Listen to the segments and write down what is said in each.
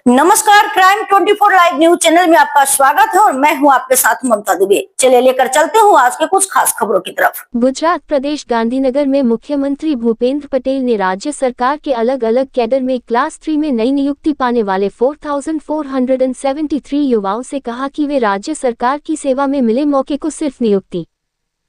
नमस्कार, crime 24 live news channel में आपका स्वागत है और मैं हूं आपके साथ ममता दुबे। चलिए लेकर चलते हूं आज के कुछ खास खबरों की तरफ। गुजरात प्रदेश गांधीनगर में मुख्यमंत्री भूपेंद्र पटेल ने राज्य सरकार के अलग अलग कैडर में क्लास 3 में नई नियुक्ति पाने वाले 4473 युवाओं से कहा कि वे राज्य सरकार की सेवा में मिले मौके को सिर्फ नियुक्ति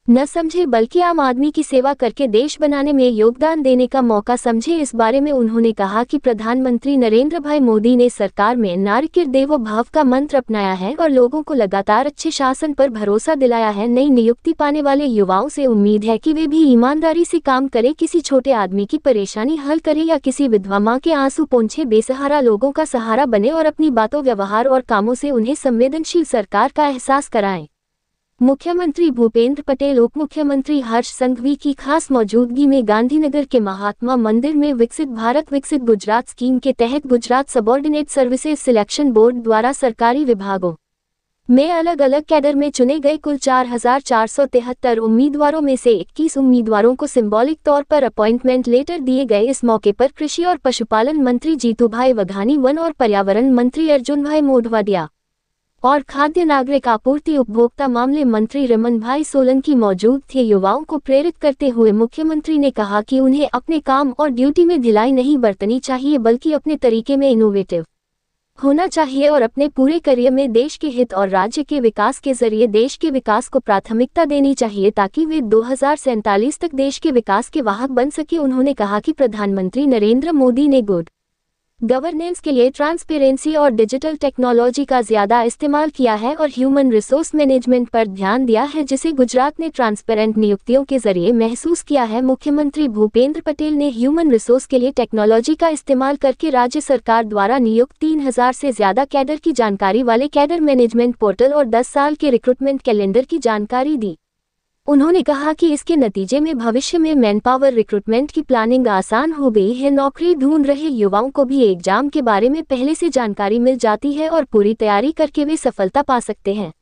न समझे बल्कि आम आदमी की सेवा करके देश बनाने में योगदान देने का मौका समझे। इस बारे में उन्होंने कहा कि प्रधानमंत्री नरेंद्र भाई मोदी ने सरकार में नागरिक देवो भव का मंत्र अपनाया है और लोगों को लगातार अच्छे शासन पर भरोसा दिलाया है। नई नियुक्ति पाने वाले युवाओं से उम्मीद है कि वे भी ईमानदारी से काम करें, किसी छोटे आदमी की परेशानी हल करें या किसी विधवा माँ के आंसू पोंछे बेसहारा लोगों का सहारा बने और अपनी बातों, व्यवहार और कामों से उन्हें संवेदनशील सरकार का एहसास कराएं। मुख्यमंत्री भूपेंद्र पटेल उप मुख्यमंत्री हर्ष संघवी की खास मौजूदगी में गांधीनगर के महात्मा मंदिर में विकसित भारत विकसित गुजरात स्कीम के तहत Gujarat subordinate services selection board द्वारा सरकारी विभागों में अलग अलग कैडर में चुने गए कुल 4473 उम्मीदवारों में से 21 उम्मीदवारों को सिंबॉलिक तौर पर अपॉइंटमेंट लेटर दिए गए। इस मौके पर कृषि और पशुपालन मंत्री जीतूभाई वघानी, वन और पर्यावरण मंत्री अर्जुनभाई मोढवाडिया और खाद्य नागरिक आपूर्ति उपभोक्ता मामले मंत्री रमन भाई सोलंकी मौजूद थे। युवाओं को प्रेरित करते हुए मुख्यमंत्री ने कहा कि उन्हें अपने काम और ड्यूटी में ढिलाई नहीं बरतनी चाहिए बल्कि अपने तरीके में इनोवेटिव होना चाहिए और अपने पूरे करियर में देश के हित और राज्य के विकास के जरिए देश के विकास को प्राथमिकता देनी चाहिए ताकि वे 2047 तक देश के विकास के वाहक बन सके। उन्होंने कहा कि प्रधानमंत्री नरेंद्र मोदी ने गुड गवर्नेंस के लिए ट्रांसपेरेंसी और डिजिटल टेक्नोलॉजी का ज्यादा इस्तेमाल किया है और ह्यूमन रिसोर्स मैनेजमेंट पर ध्यान दिया है, जिसे गुजरात ने ट्रांसपेरेंट नियुक्तियों के जरिए महसूस किया है। मुख्यमंत्री भूपेंद्र पटेल ने ह्यूमन रिसोर्स के लिए टेक्नोलॉजी का इस्तेमाल करके राज्य सरकार द्वारा नियुक्त 3000 से ज्यादा कैडर की जानकारी वाले कैडर मैनेजमेंट पोर्टल और 10 साल के रिक्रूटमेंट कैलेंडर की जानकारी दी। उन्होंने कहा कि इसके नतीजे में भविष्य में मैनपावर रिक्रूटमेंट की प्लानिंग आसान हो गई है। नौकरी ढूंढ रहे युवाओं को भी एग्जाम के बारे में पहले से जानकारी मिल जाती है और पूरी तैयारी करके वे सफलता पा सकते हैं।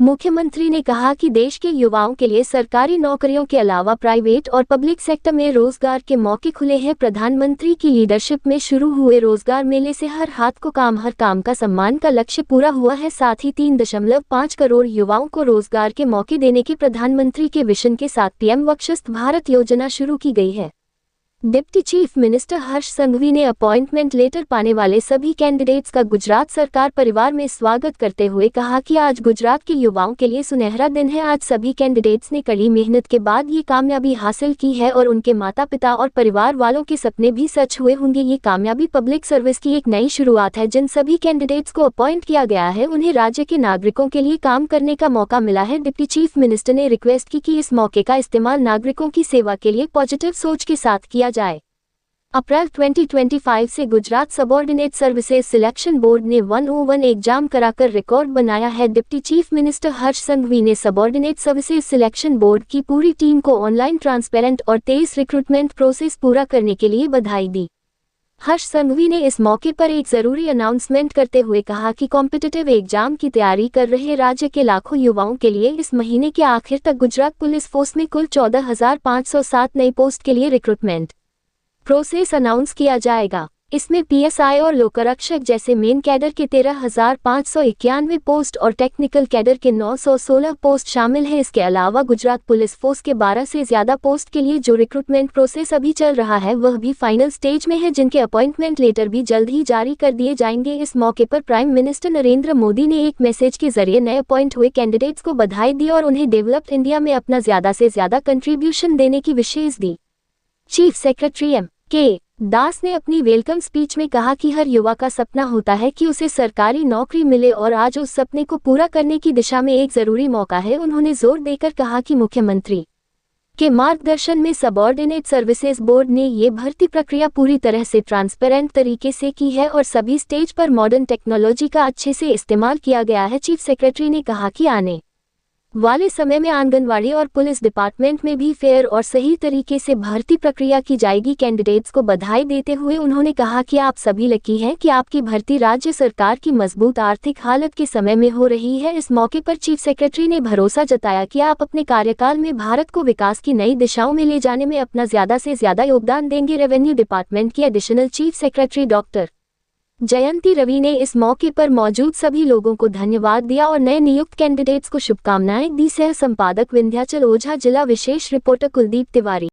मुख्यमंत्री ने कहा कि देश के युवाओं के लिए सरकारी नौकरियों के अलावा प्राइवेट और पब्लिक सेक्टर में रोजगार के मौके खुले हैं। प्रधानमंत्री की लीडरशिप में शुरू हुए रोजगार मेले से हर हाथ को काम, हर काम का सम्मान का लक्ष्य पूरा हुआ है। साथ ही 3.5 करोड़ युवाओं को रोजगार के मौके देने के प्रधानमंत्री के विजन के साथ पीएम विकसित भारत योजना शुरू की गई है। डिप्टी चीफ मिनिस्टर हर्ष संघवी ने अपॉइंटमेंट लेटर पाने वाले सभी कैंडिडेट्स का गुजरात सरकार परिवार में स्वागत करते हुए कहा कि आज गुजरात के युवाओं के लिए सुनहरा दिन है। आज सभी कैंडिडेट्स ने कड़ी मेहनत के बाद ये कामयाबी हासिल की है और उनके माता पिता और परिवार वालों के सपने भी सच हुए होंगे। ये कामयाबी पब्लिक सर्विस की एक नई शुरुआत है। जिन सभी कैंडिडेट्स को अपॉइंट किया गया है उन्हें राज्य के नागरिकों के लिए काम करने का मौका मिला है। डिप्टी चीफ मिनिस्टर ने रिक्वेस्ट की कि इस मौके का इस्तेमाल नागरिकों की सेवा के लिए पॉजिटिव सोच के साथ किया जाए। अप्रैल 2025 से Gujarat subordinate services selection board ने 101 एग्जाम कराकर रिकॉर्ड बनाया है। डिप्टी चीफ मिनिस्टर हर्ष संघवी ने सबऑर्डिनेट सर्विसेज सिलेक्शन बोर्ड की पूरी टीम को ऑनलाइन ट्रांसपेरेंट और 23 रिक्रूटमेंट प्रोसेस पूरा करने के लिए बधाई दी। हर्ष संघवी ने इस मौके पर एक जरूरी अनाउंसमेंट करते हुए कहा कि कॉम्पिटिटिव एग्जाम की तैयारी कर रहे राज्य के लाखों युवाओं के लिए इस महीने के आखिर तक गुजरात पुलिस फोर्स में कुल 14,507 नई पोस्ट के लिए रिक्रूटमेंट प्रोसेस अनाउंस किया जाएगा। इसमें पीएसआई और लोकरक्षक जैसे मेन कैडर के 13,591 पोस्ट और टेक्निकल कैडर के 916 पोस्ट शामिल हैं। इसके अलावा गुजरात पुलिस फोर्स के 12 से ज्यादा पोस्ट के लिए जो रिक्रूटमेंट प्रोसेस अभी चल रहा है वह भी फाइनल स्टेज में है, जिनके अपॉइंटमेंट लेटर भी जल्द ही जारी कर दिए जाएंगे। इस मौके पर प्राइम मिनिस्टर नरेंद्र मोदी ने एक मैसेज के जरिए नए अपॉइंट हुए कैंडिडेट्स को बधाई दी और उन्हें डेवलप्ड इंडिया में अपना ज्यादा से ज्यादा कंट्रीब्यूशन देने की विशेष दी। चीफ सेक्रेटरी के दास ने अपनी वेलकम स्पीच में कहा कि हर युवा का सपना होता है कि उसे सरकारी नौकरी मिले और आज उस सपने को पूरा करने की दिशा में एक जरूरी मौका है। उन्होंने जोर देकर कहा कि मुख्यमंत्री के मार्गदर्शन में सबऑर्डिनेट सर्विसेज बोर्ड ने ये भर्ती प्रक्रिया पूरी तरह से ट्रांसपेरेंट तरीके से की है और सभी स्टेज पर मॉडर्न टेक्नोलॉजी का अच्छे से इस्तेमाल किया गया है। चीफ सेक्रेटरी ने कहा कि आने वाले समय में आंगनवाड़ी और पुलिस डिपार्टमेंट में भी फेयर और सही तरीके से भर्ती प्रक्रिया की जाएगी। कैंडिडेट्स को बधाई देते हुए उन्होंने कहा कि आप सभी लकी हैं कि आपकी भर्ती राज्य सरकार की मजबूत आर्थिक हालत के समय में हो रही है। इस मौके पर चीफ सेक्रेटरी ने भरोसा जताया कि आप अपने कार्यकाल में भारत को विकास की नई दिशाओं में ले जाने में अपना ज्यादा से ज्यादा योगदान देंगे। रेवेन्यू डिपार्टमेंट की एडिशनल चीफ सेक्रेटरी डॉक्टर जयंती रवि ने इस मौके पर मौजूद सभी लोगों को धन्यवाद दिया और नए नियुक्त कैंडिडेट्स को शुभकामनाएं दी। सह संपादक विंध्याचल ओझा, जिला विशेष रिपोर्टर कुलदीप तिवारी।